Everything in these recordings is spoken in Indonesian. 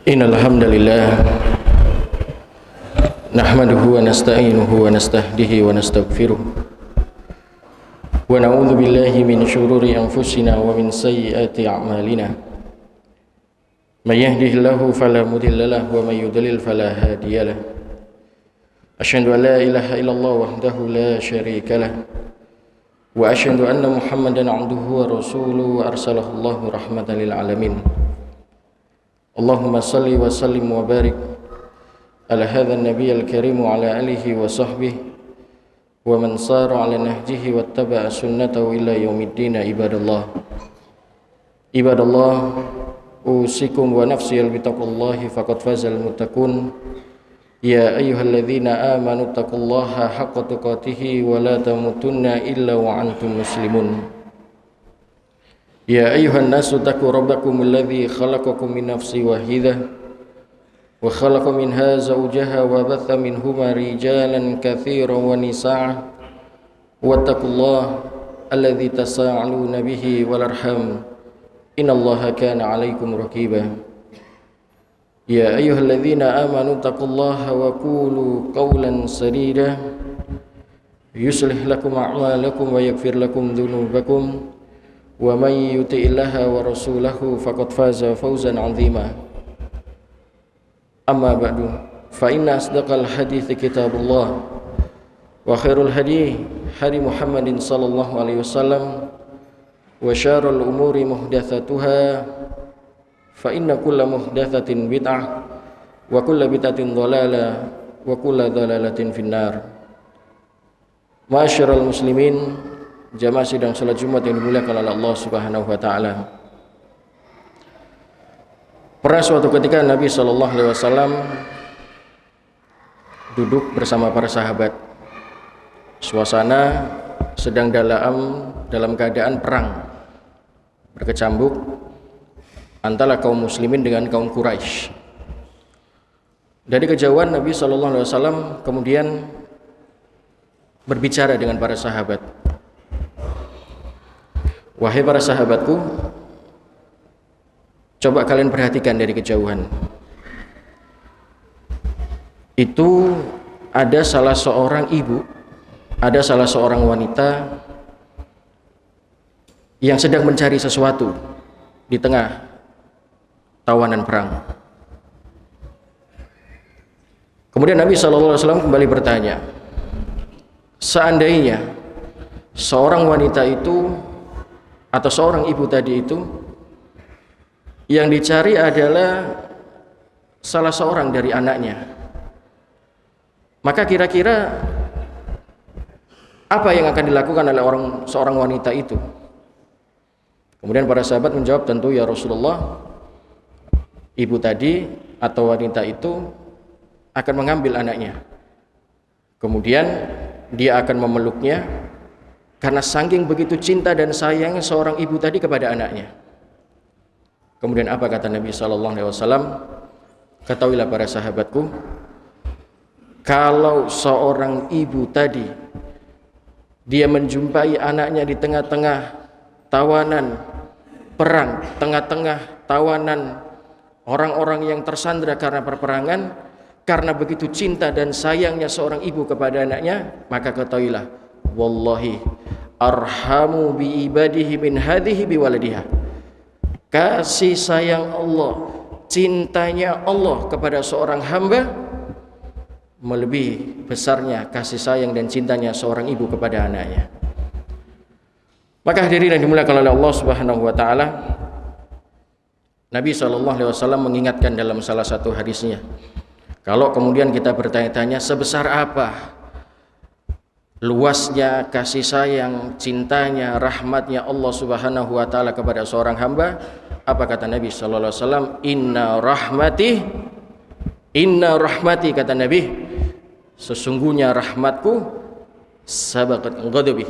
Innal hamdalillah nahmaduhu wa nasta'inuhu wa nastahdihi wa nastaghfiruh wa na'udzu billahi min shururi anfusina wa min sayyiati a'malina may yahdihillahu fala mudilla lahu wa may yudlil fala hadiya lahu asyhadu an la ilaha illallah wahdahu la syarika lahu wa asyhadu anna muhammadan 'abduhu wa rasuluhu arsalahu Allahu rahmatan lil alamin. Allahumma salli wa sallim wa barik ala hadha an-nabiy al-karim wa ala alihi wa sahbihi wa man sara ala nahjihi wattaba'a sunnatahu ila yaumiddin. Ibadallah usikum wa nafsi bi-taqwallahi faqad fazal muttaqun. Ya ayyuhalladzina amanu taqullaha haqqa tuqatih wa la tamutunna illa wa antum muslimun. Ya ayyuhan nasu taqu rabbakum alladzi khalaqakum min nafsin wahidah wa khalaqa minha zawjaha wa batha minhuma rijalan katsiran wa nisaa wattaqullaha alladzi tasaaluna bihi wal arham innallaha kana 'alaikum raqiba. Ya ayyuhalladzina amanu taqullaha wa qulu qawlan sadida yuslih lakum a'malakum wa yaghfir lakum dhunubakum wa may yuti'illaha wa rasulahu faqad faza fawzan 'azima. Amma ba'du, fa inna asdaqal hadithi kitabullah wa khairul hadi hadi Muhammadin sallallahu alaihi wasallam wa syarrul umuri muhdatsatuha fa inna kulla muhdatsatin bid'ah wa kulla bid'atin dhalalah wa kulla dhalalatin finnar. Ma'asyiral muslimin, jamaah sidang salat Jumat yang dimuliakan oleh Allah Subhanahu wa taala. Pernah suatu ketika Nabi sallallahu alaihi wasallam duduk bersama para sahabat. Suasana sedang dalam keadaan perang berkecambuk antara kaum muslimin dengan kaum Quraisy. Dari kejauhan Nabi sallallahu alaihi wasallam kemudian berbicara dengan para sahabat. Wahai para sahabatku, coba kalian perhatikan dari kejauhan. Itu ada salah seorang ibu, ada salah seorang wanita yang sedang mencari sesuatu di tengah tawanan perang. Kemudian Nabi SAW kembali bertanya, seandainya seorang wanita itu atau seorang ibu tadi itu yang dicari adalah salah seorang dari anaknya, maka kira-kira apa yang akan dilakukan oleh seorang wanita itu? Kemudian para sahabat menjawab, tentu ya Rasulullah, ibu tadi atau wanita itu akan mengambil anaknya, kemudian dia akan memeluknya karena saking begitu cinta dan sayangnya seorang ibu tadi kepada anaknya. Kemudian apa kata Nabi sallallahu alaihi wasallam? Ketahuilah para sahabatku, kalau seorang ibu tadi dia menjumpai anaknya di tengah-tengah tawanan perang, tengah-tengah tawanan orang-orang yang tersandra karena perperangan, karena begitu cinta dan sayangnya seorang ibu kepada anaknya, maka ketahuilah, wallahi arhamu bi ibadihi min hadhihi bi waladiha. Kasih sayang Allah, cintanya Allah kepada seorang hamba melebihi besarnya kasih sayang dan cintanya seorang ibu kepada anaknya. Maka hadirin yang dimuliakan oleh Allah Subhanahu wa taala, Nabi SAW mengingatkan dalam salah satu hadisnya, kalau kemudian kita bertanya-tanya sebesar apa luasnya kasih sayang, cintanya, rahmatnya Allah Subhanahu wa taala kepada seorang hamba, apa kata Nabi sallallahu alaihi wasallam? Inna rahmati kata Nabi, sesungguhnya rahmatku sabaqat ghadabi.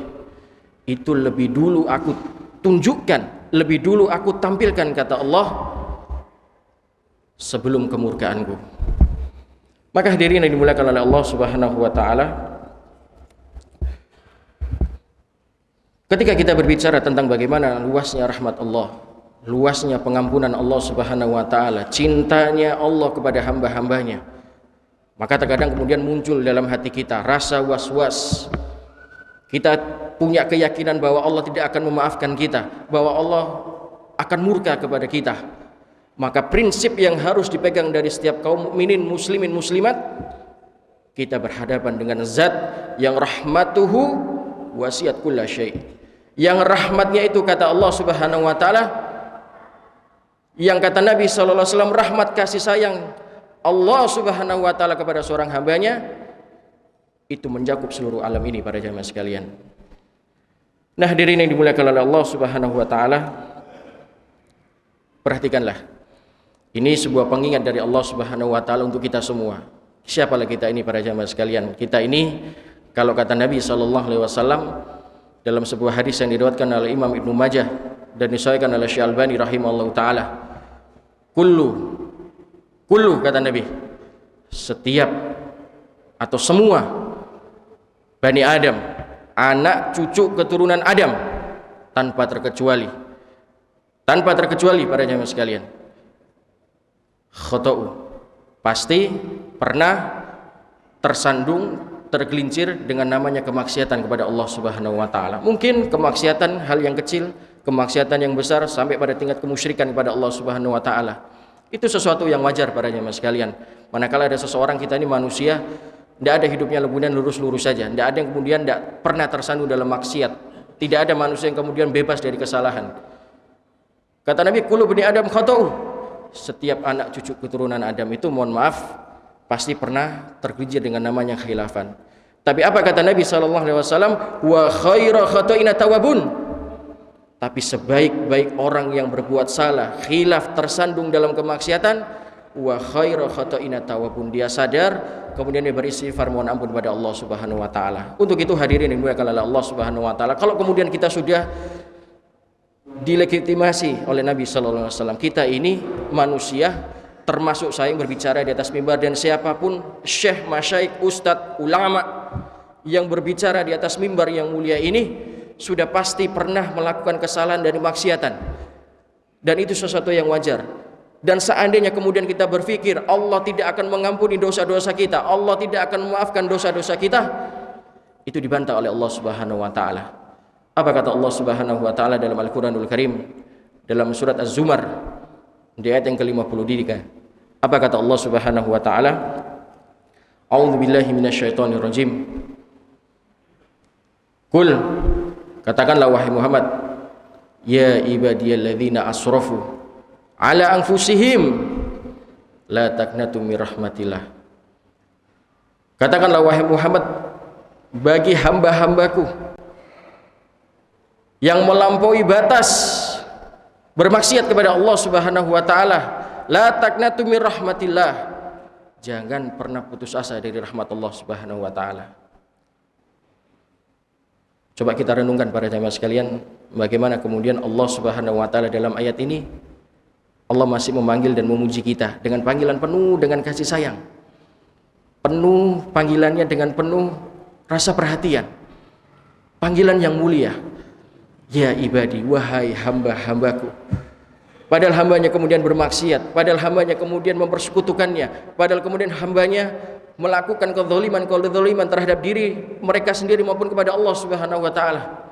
Itu lebih dulu aku tunjukkan, lebih dulu aku tampilkan kata Allah sebelum kemurkaanku. Maka hadirin yang dimuliakan oleh Allah Subhanahu wa taala, ketika kita berbicara tentang bagaimana luasnya rahmat Allah, luasnya pengampunan Allah Subhanahu wa taala, cintanya Allah kepada hamba-hambanya, maka terkadang kemudian muncul dalam hati kita rasa was-was. Kita punya keyakinan bahwa Allah tidak akan memaafkan kita, bahwa Allah akan murka kepada kita. Maka prinsip yang harus dipegang dari setiap kaum mukminin, muslimin, muslimat, kita berhadapan dengan zat yang rahmatuhu wasiat kulla syai'. Yang rahmatnya itu kata Allah Subhanahu wa taala, yang kata Nabi sallallahu alaihi wasallam, rahmat kasih sayang Allah Subhanahu wa taala kepada seorang hambanya itu mencakup seluruh alam ini para jamaah sekalian. Nah, hadirin yang dimuliakan oleh Allah Subhanahu wa taala, perhatikanlah. Ini sebuah pengingat dari Allah Subhanahu wa taala untuk kita semua. Siapalah kita ini para jamaah sekalian? Kita ini, kalau kata Nabi sallallahu alaihi wasallam dalam sebuah hadis yang diriwayatkan oleh Imam Ibnu Majah dan disahihkan oleh Syekh Albani rahimahullahu taala, kullu kata Nabi, setiap atau semua Bani Adam, anak cucu keturunan Adam, tanpa terkecuali para jamaah sekalian, khata'u, pasti pernah tersandung, tergelincir dengan namanya kemaksiatan kepada Allah Subhanahu wa taala. Mungkin kemaksiatan hal yang kecil, kemaksiatan yang besar, sampai pada tingkat kemusyrikan kepada Allah Subhanahu wa taala. Itu sesuatu yang wajar para jamaah sekalian. Manakala ada seseorang, kita ini manusia, tidak ada hidupnya kemudian lurus-lurus saja, tidak ada yang kemudian tidak pernah tersandung dalam maksiat, tidak ada manusia yang kemudian bebas dari kesalahan. Kata Nabi, kullu bani Adam khata'u, setiap anak cucu keturunan Adam itu, mohon maaf, pasti pernah tergelincir dengan namanya khilafan. Tapi apa kata Nabi sallallahu alaihi wasallam? Wa khairu khata'ina tawabun. Tapi sebaik-baik orang yang berbuat salah, khilaf, tersandung dalam kemaksiatan, wa khairu khata'ina tawabun, dia sadar, kemudian dia beristighfar, mohon ampun kepada Allah Subhanahu wa taala. Untuk itu hadirin yang dimuliakan oleh Allah Subhanahu wa taala, kalau kemudian kita sudah dilegitimasi oleh Nabi sallallahu alaihi wasallam, kita ini manusia, termasuk saya yang berbicara di atas mimbar, dan siapapun syekh, masyaikh, ustadz, ulama yang berbicara di atas mimbar yang mulia ini sudah pasti pernah melakukan kesalahan dari maksiatan, dan itu sesuatu yang wajar. Dan seandainya kemudian kita berpikir Allah tidak akan mengampuni dosa-dosa kita, Allah tidak akan memaafkan dosa-dosa kita, itu dibantah oleh Allah Subhanahu wa taala. Apa kata Allah Subhanahu wa taala dalam Al-Qur'anul Karim dalam surat Az-Zumar di ayat yang ke-53? Apa kata Allah Subhanahu wa taala? A'udzu billahi minasyaitonir rajim. Qul, katakanlah wahai Muhammad, ya ibadiyalladzina asrafu ala anfusihim la taqnatu mir rahmatillah. Katakanlah wahai Muhammad, bagi hamba-hambaku yang melampaui batas bermaksiat kepada Allah Subhanahu wa taala, la taqnatu mir rahmatillah, jangan pernah putus asa dari rahmat Allah Subhanahu wa taala. Coba kita renungkan para jamaah sekalian, bagaimana kemudian Allah Subhanahu wa taala dalam ayat ini Allah masih memanggil dan memuji kita dengan panggilan penuh dengan kasih sayang, penuh panggilannya dengan penuh rasa perhatian, panggilan yang mulia. Ya ibadi, wahai hamba-hambaku. Padahal hambanya kemudian bermaksiat, padahal hambanya kemudian mempersekutukannya, padahal kemudian hambanya melakukan kezaliman terhadap diri mereka sendiri maupun kepada Allah Subhanahu wa taala.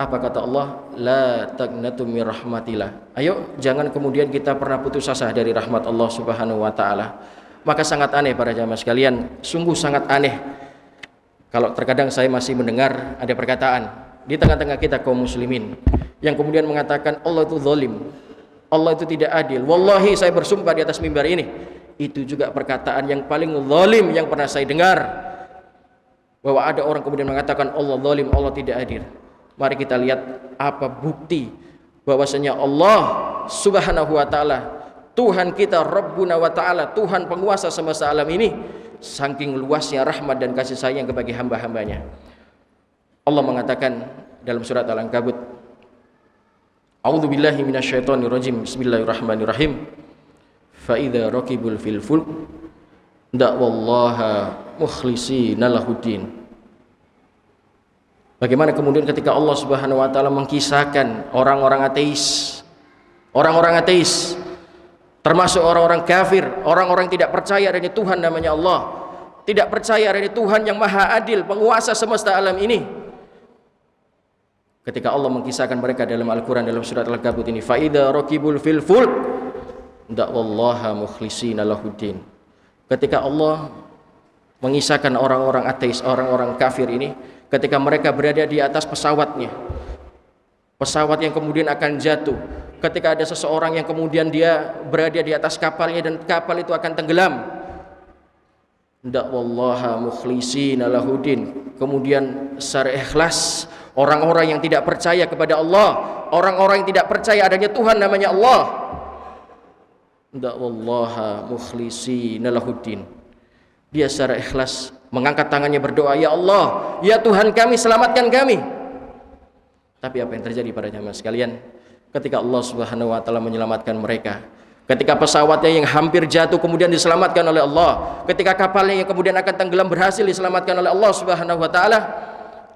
Apa kata Allah? La taqnatu mir rahmatillah. Ayo, jangan kemudian kita pernah putus asa dari rahmat Allah Subhanahu wa taala. Maka sangat aneh para jamaah sekalian, sungguh sangat aneh kalau terkadang saya masih mendengar ada perkataan di tengah-tengah kita kaum muslimin yang kemudian mengatakan Allah itu zalim, Allah itu tidak adil. Wallahi saya bersumpah di atas mimbar ini, itu juga perkataan yang paling zalim yang pernah saya dengar, bahwa ada orang kemudian mengatakan Allah zalim, Allah tidak adil. Mari kita lihat apa bukti bahwasanya Allah Subhanahu wa taala, Tuhan kita, Rabbuna wa ta'ala, Tuhan penguasa semesta alam ini, saking luasnya rahmat dan kasih sayang bagi hamba-hambanya. Allah mengatakan dalam surat Al-Ankabut, A'udzu billahi minasyaitonir rajim. Bismillahirrahmanirrahim. Fa idza raqibul fil fulk da'wallaha mukhlishina lahuddin. Bagaimana kemudian ketika Allah Subhanahu wa taala mengkisahkan orang-orang ateis orang-orang ateis, termasuk orang-orang kafir, orang-orang yang tidak percaya adanya Tuhan namanya Allah, tidak percaya adanya Tuhan yang maha adil, penguasa semesta alam ini. Ketika Allah mengisahkan mereka dalam Al-Quran dalam surat Al-Kabut ini, فَإِذَا رَكِبُوا فِي الْفُلْكِ دَعْوَا اللَّهَ مُخْلِصِينَ لَهُ الدِّينَ. Ketika Allah mengisahkan orang-orang ateis, orang-orang kafir ini, ketika mereka berada di atas pesawatnya, pesawat yang kemudian akan jatuh, ketika ada seseorang yang kemudian dia berada di atas kapalnya dan kapal itu akan tenggelam, da'wallaha mukhlishina lahuddin, kemudian secara ikhlas orang-orang yang tidak percaya kepada Allah, orang-orang yang tidak percaya adanya Tuhan namanya Allah, da'wallaha mukhlishina lahuddin, dia secara ikhlas mengangkat tangannya berdoa, ya Allah, ya Tuhan kami, selamatkan kami. Tapi apa yang terjadi pada jamaah sekalian? Ketika Allah Subhanahu wa taala menyelamatkan mereka, ketika pesawatnya yang hampir jatuh kemudian diselamatkan oleh Allah, ketika kapalnya yang kemudian akan tenggelam berhasil diselamatkan oleh Allah Subhanahu wa taala,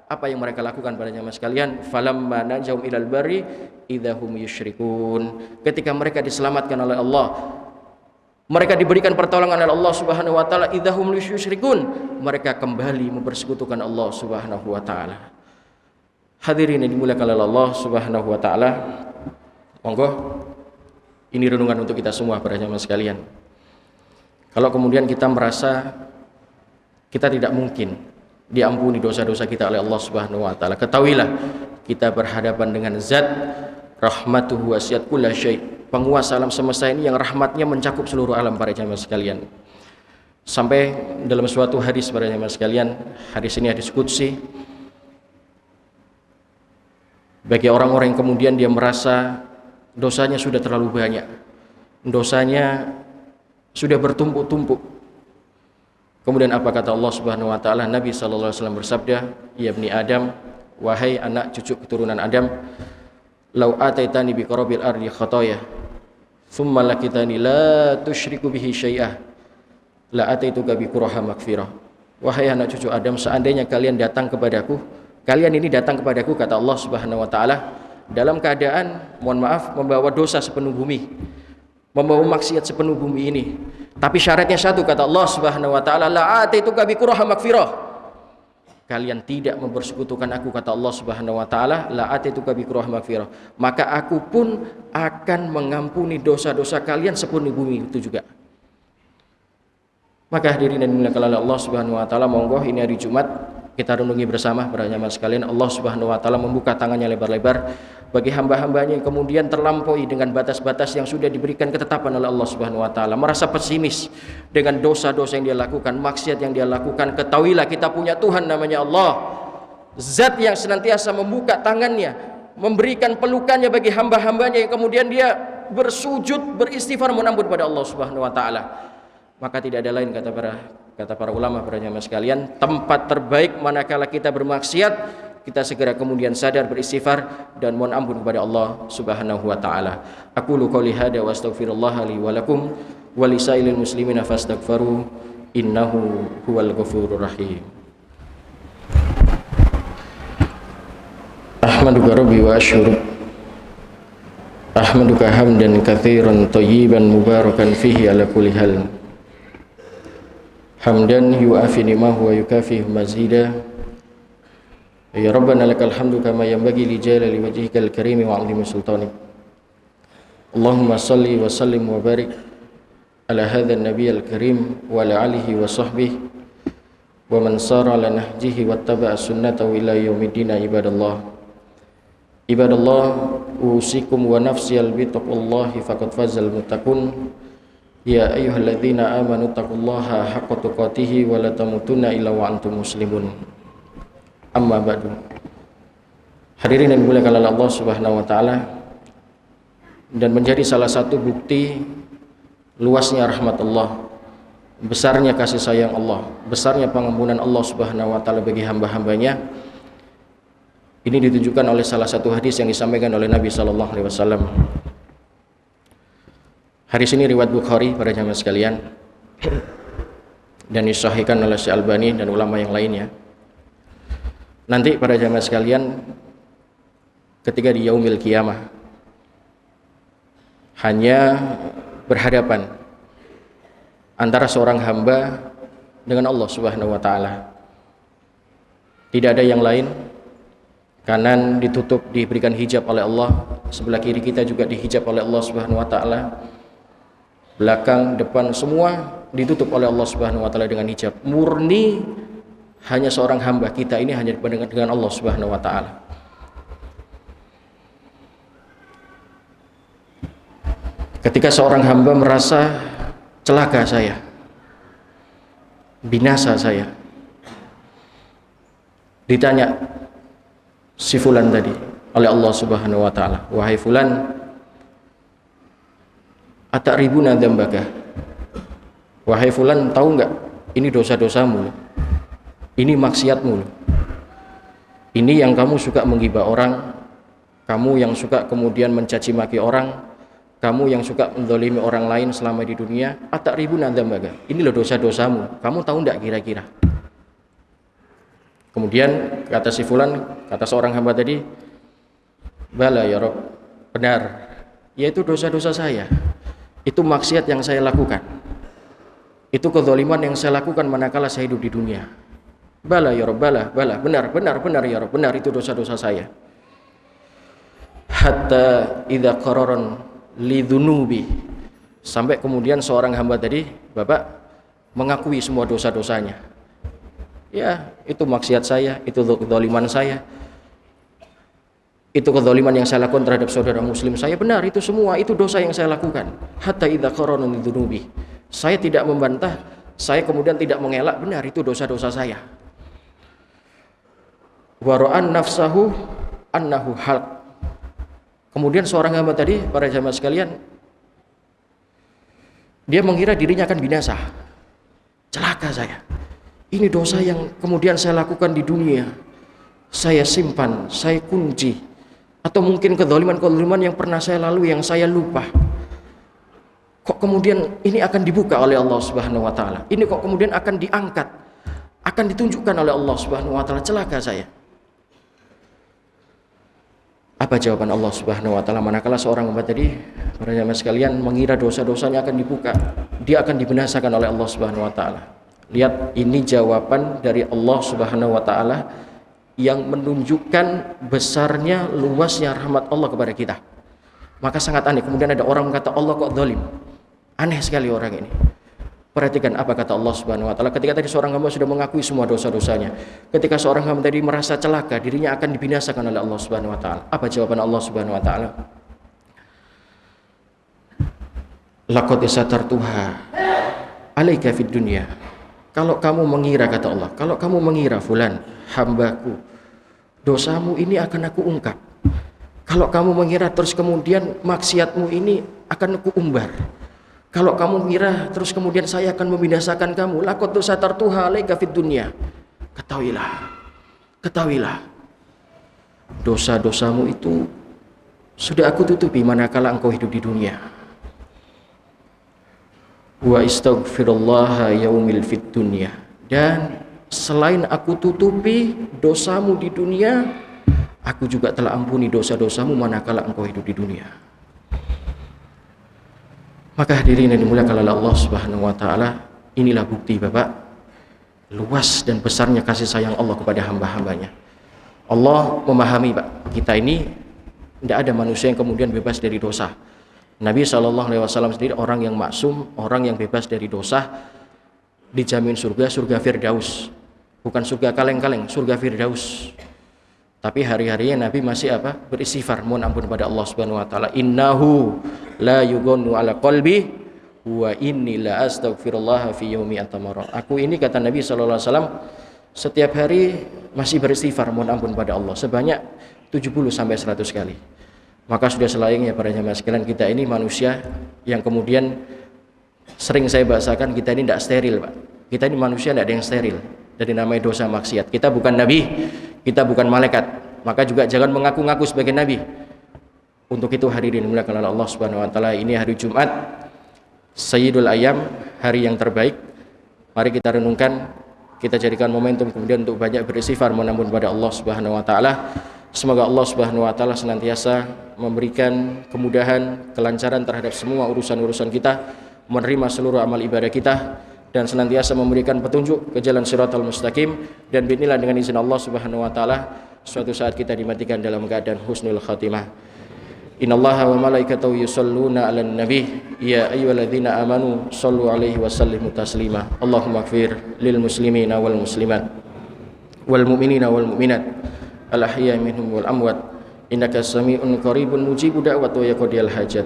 apa yang mereka lakukan pada jamaah sekalian? Falamma najahum ilal barri idzahum yusyrikun. Ketika mereka diselamatkan oleh Allah, mereka diberikan pertolongan oleh Allah Subhanahu wa taala, idzahum yusyrikun, mereka kembali mempersekutukan Allah Subhanahu wa taala. Hadirin yang dimuliakan oleh Allah Subhanahu wa taala, monggo ini renungan untuk kita semua para jamaah sekalian. Kalau kemudian kita merasa kita tidak mungkin diampuni dosa-dosa kita oleh Allah Subhanahu wa taala, ketahuilah kita berhadapan dengan zat rahmatuhu wasiat kulla syai', penguasa alam semesta ini yang rahmatnya mencakup seluruh alam para jamaah sekalian. Sampai dalam suatu hadis para jamaah sekalian, hadis ini hadis qudsi, bagi orang-orang yang kemudian dia merasa dosanya sudah terlalu banyak, dosanya sudah bertumpuk-tumpuk. Kemudian apa kata Allah Subhanahu wa taala? Nabi sallallahu alaihi wasallam bersabda, "Ya ibni Adam, wahai anak cucu keturunan Adam, lau ataitani bi qarabil ardi khataya, thumma lakitani la tusyriku bihi syai'ah, la ataituka bi quraha maghfirah." Wahai anak cucu Adam, seandainya kalian datang kepadaku, kalian ini datang kepadaku, kata Allah Subhanahu wa taala, dalam keadaan, mohon maaf, membawa dosa sepenuh bumi, membawa maksiat sepenuh bumi ini. Tapi syaratnya satu, kata Allah Subhanahu wa taala, la ataituka bi quraha maghfirah. Kalian tidak mempersekutukan aku, kata Allah Subhanahu wa taala, la ataituka bi quraha maghfirah, maka aku pun akan mengampuni dosa-dosa kalian sepenuh bumi itu juga. Maka hadirin dan dimuliakan oleh Allah Subhanahu wa taala, monggo ini hari Jumat kita renungi bersama para jamaah sekalian. Allah Subhanahu wa taala membuka tangannya lebar-lebar bagi hamba-hambanya yang kemudian terlampaui dengan batas-batas yang sudah diberikan ketetapan oleh Allah Subhanahu wa taala, merasa pesimis dengan dosa-dosa yang dia lakukan, maksiat yang dia lakukan. Ketahuilah kita punya Tuhan namanya Allah, zat yang senantiasa membuka tangannya, memberikan pelukannya bagi hamba-hambanya yang kemudian dia bersujud, beristighfar, mohon ampun pada Allah Subhanahu wa taala. Maka tidak ada lain, kata para ulama, para jamaah sekalian, tempat terbaik manakala kita bermaksiat, kita segera kemudian sadar, beristighfar dan mohon ampun kepada Allah Subhanahu wa taala. Aqulu qouli hadza wa astaghfirullah li wa lakum wa lisailil muslimina fastaghfiru innahu huwal ghafurur rahim. Ahmaduka rabbi wa asykuru, ahmaduka hamdan katsiran thayyiban mubarakan fihi ala kulli hal, hamdan yu'afi ni'mahu wa yukafi mazida. Ya Rabbana lakal hamdu kama yanbaghi li jalali wajhikal karim wa 'azimi sultanik. Allahumma salli wa sallim wa barik ala hadzal nabiyil karim wa ala alihi wa sahbihi wa man sara ala nahjihi wattaba'a sunnatahu ila yaumiddin. Ibadallah, ibadallah, usikum wa nafsi bi taqwallahi faqad fazal muttaqun. Ya ayyuhalladzina amanu taqullaha haqqa tuqatih wa la tamutunna illa wa antum muslimun. Amma ba'du. Hadirin yang dimuliakan oleh Allah Subhanahu wa taala, dan menjadi salah satu bukti luasnya rahmat Allah, besarnya kasih sayang Allah, besarnya pengampunan Allah Subhanahu wa taala bagi hamba-hambanya, ini ditunjukkan oleh salah satu hadis yang disampaikan oleh Nabi sallallahu alaihi wasallam. Hadis ini riwayat Bukhari para jamaah sekalian dan disahihkan oleh Syekh Albani dan ulama yang lainnya. Nanti para jamaah sekalian, ketika di yaumil qiyamah, hanya berhadapan antara seorang hamba dengan Allah Subhanahu wa taala. Tidak ada yang lain. Kanan ditutup, diberikan hijab oleh Allah, sebelah kiri kita juga dihijab oleh Allah Subhanahu wa taala. Belakang, depan semua ditutup oleh Allah Subhanahu wa taala dengan hijab. Murni hanya seorang hamba, kita ini hanya dengan Allah Subhanahu wa taala. Ketika seorang hamba merasa celaka saya, binasa saya, ditanya si fulan tadi oleh Allah Subhanahu wa taala, wahai fulan, ataribuna dzambaka, wahai fulan, tahu enggak ini dosa-dosamu, ini maksiatmu, ini yang kamu suka menggibah orang, kamu yang suka kemudian mencaci maki orang, kamu yang suka menzalimi orang lain selama di dunia. Ataribuna dzambaka, ini loh dosa-dosamu, kamu tahu enggak kira-kira? Kemudian kata si fulan, kata seorang hamba tadi, bala ya Rabb, benar, yaitu dosa-dosa saya, itu maksiat yang saya lakukan, itu kezaliman yang saya lakukan manakala saya hidup di dunia. Bala ya Rabb, bala, benar ya Rabb, benar, itu dosa-dosa saya. Hatta idza qararan lidzunubi, sampai kemudian seorang hamba tadi, Bapak, mengakui semua dosa-dosanya. Ya, itu maksiat saya, itu kezaliman saya, itu kezaliman yang saya lakukan terhadap saudara muslim saya, benar, itu semua, itu dosa yang saya lakukan. Hatta idza qarana lidzunubi, saya tidak membantah, saya kemudian tidak mengelak, benar, itu dosa-dosa saya. Wa ra'an nafsahu annahu halq, kemudian seorang hamba tadi, para jamaah sekalian, dia mengira dirinya akan binasa, celaka saya, ini dosa yang kemudian saya lakukan di dunia, saya simpan, saya kunci, atau mungkin kezaliman-kezaliman yang pernah saya lalui yang saya lupa, kok kemudian ini akan dibuka oleh Allah Subhanahu wa taala, ini kok kemudian akan diangkat, akan ditunjukkan oleh Allah Subhanahu wa taala, celaka saya. Apa jawaban Allah Subhanahu wa taala manakala seorang hamba tadi, para jamaah sekalian, mengira dosa-dosanya akan dibuka, dia akan dibinasakan oleh Allah Subhanahu wa taala? Lihat, ini jawaban dari Allah Subhanahu wa taala yang menunjukkan besarnya, luasnya rahmat Allah kepada kita. Maka sangat aneh kemudian ada orang mengata Allah kok zalim. Aneh sekali orang ini. Perhatikan apa kata Allah Subhanahu wa taala ketika tadi seorang hamba sudah mengakui semua dosa-dosanya. Ketika seorang hamba tadi merasa celaka, dirinya akan dibinasakan oleh Allah Subhanahu wa taala. Apa jawaban Allah Subhanahu wa taala? Laqad satartuha alaika fid dunya. Kalau kamu mengira, kata Allah, kalau kamu mengira fulan, hambaku, dosamu ini akan aku ungkap. Kalau kamu mengira terus kemudian maksiatmu ini akan aku umbar. Kalau kamu mengira terus kemudian saya akan membinasakan kamu, laqad satartuha alaika fid dunya. Ketahuilah, dosa-dosamu itu sudah aku tutupi manakala engkau hidup di dunia. Wa istaghfirullah yaumil fid dunya, dan selain aku tutupi dosamu di dunia, aku juga telah ampuni dosa-dosamu manakala engkau hidup di dunia. Maka hadirin yang dimuliakan oleh Allah Subhanahu wa taala, inilah bukti Bapak luas dan besarnya kasih sayang Allah kepada hamba-hambanya. Allah memahami Pak, kita ini tidak ada manusia yang kemudian bebas dari dosa. Nabi SAW sendiri orang yang maksum, orang yang bebas dari dosa, dijamin surga, surga Firdaus, bukan surga kaleng-kaleng, surga Firdaus. Tapi hari-harinya Nabi masih apa? Beristighfar, mohon ampun pada Allah Subhanahu wa taala. Innahu la yughanu ala qalbi wa inni la astaghfirullah fi yaumi atamara. Aku ini, kata Nabi sallallahu alaihi wasallam, setiap hari masih beristighfar, mohon ampun pada Allah sebanyak 70 sampai 100 kali. Maka sudah selayaknya para jamaah sekalian, kita ini manusia yang kemudian sering saya bahasakan, kita ini tidak steril Pak. Kita ini manusia, tidak ada yang steril dari namanya dosa maksiat. Kita bukan nabi, kita bukan malaikat, maka juga jangan mengaku-ngaku sebagai nabi. Untuk itu hadirin dimuliakan oleh Allah Subhanahu wa taala, ini hari Jumat Sayyidul Ayyam, hari yang terbaik. Mari kita renungkan, kita jadikan momentum kemudian untuk banyak beristighfar, mohon ampun pada Allah Subhanahu wa taala. Semoga Allah Subhanahu wa taala senantiasa memberikan kemudahan, kelancaran terhadap semua urusan-urusan kita, menerima seluruh amal ibadah kita, dan senantiasa memberikan petunjuk ke jalan Shiratal Mustaqim. Dan bismillah, dengan izin Allah Subhanahu wa taala suatu saat kita dimatikan dalam keadaan husnul khatimah. Innallaha wa malaikatahu yusholluna 'alan nabi ya ayyuhalladzina amanu shallu 'alaihi wa sallimu taslima. Allahumma ighfir lil muslimina wal muslimat wal mu'minina wal mu'minat al ahya'i minhum wal amwat innaka sami'un qaribun mujibu da'wat wa yaqdiyal hajat.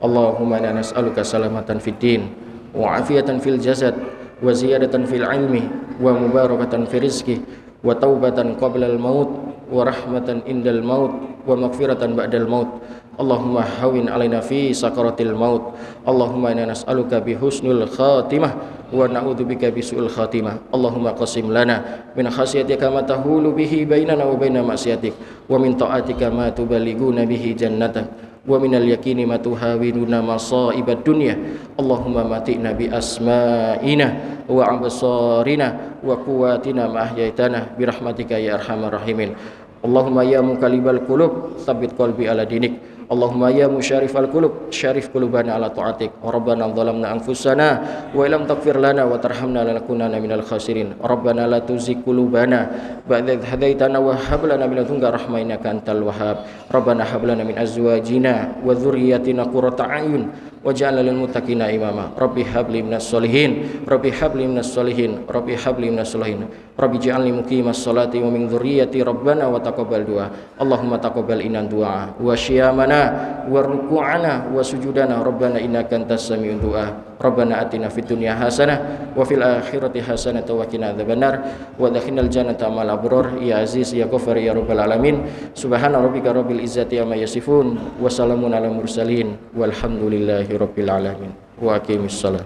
Allahumma inna nas'aluka salamatan fid din wa afiyatan fil jasad wa ziyadatan fil ilmi wa mubarakatan fil rizqi wa taubatan qabla al maut wa rahmatan indal maut wa maghfiratan ba'dal maut. Allahumma hawin alaina fi sakaratil maut. Allahumma inna nas'aluka bi husnul khatimah wa na'udzubika bi su'il khatimah. Allahumma qasim lana min khasyatika ma tahulu bihi bainana wa baina ma'siyatik wa min ta'atika ma tuballighuna bihi jannatak wa minal yaqini ma tuhawinuna masa'ibad dunya. Allahumma mati'na bi asma'ina wa absarina wa quwwatina ma ahyaitana bi rahmatika ya arhamar rahimin. Allahumma ya muqallibal qulub tsabbit qalbi ala dinik. Allahumma ya musyarifal qulub syarif qulubana ala ta'atik. Rabbana dhalamna anfusana wa illam taghfir lana wa tarhamna lanakunanna minal khasirin. Rabbana la tuzigh qulubana ba'da idh hadaitana wa hab lana min ladunka rahmah innaka antal wahhab. Rabbana hab lana min azwajina wa dhurriyyatina qurrata a'yun waj'alna lil muttaqina imama. Rabbi hab li minas solihin, Rabbi hab li minas solihin, Rabbi hab li minas solihin. Rabbi ij'alni muqimas sholati wa min dhurriyyati rabbana wa taqabbal du'a. Allahumma taqabbal inna du'a wa syiyamana wa ruku'ana wa sujudana. Rabbana innaka antas sami'ud du'a. Rabbana atina fid dunya hasanah wa fil akhirati hasanah wa qina adzabannar wa adkhilnal jannata ma'al abrar ya aziz ya ghafar ya rabbal alamin. Subhana rabbika rabbil izzati amma yasifun wa salamun alal mursalin walhamdulillahi rabbil alamin. Wa aqimis shalah.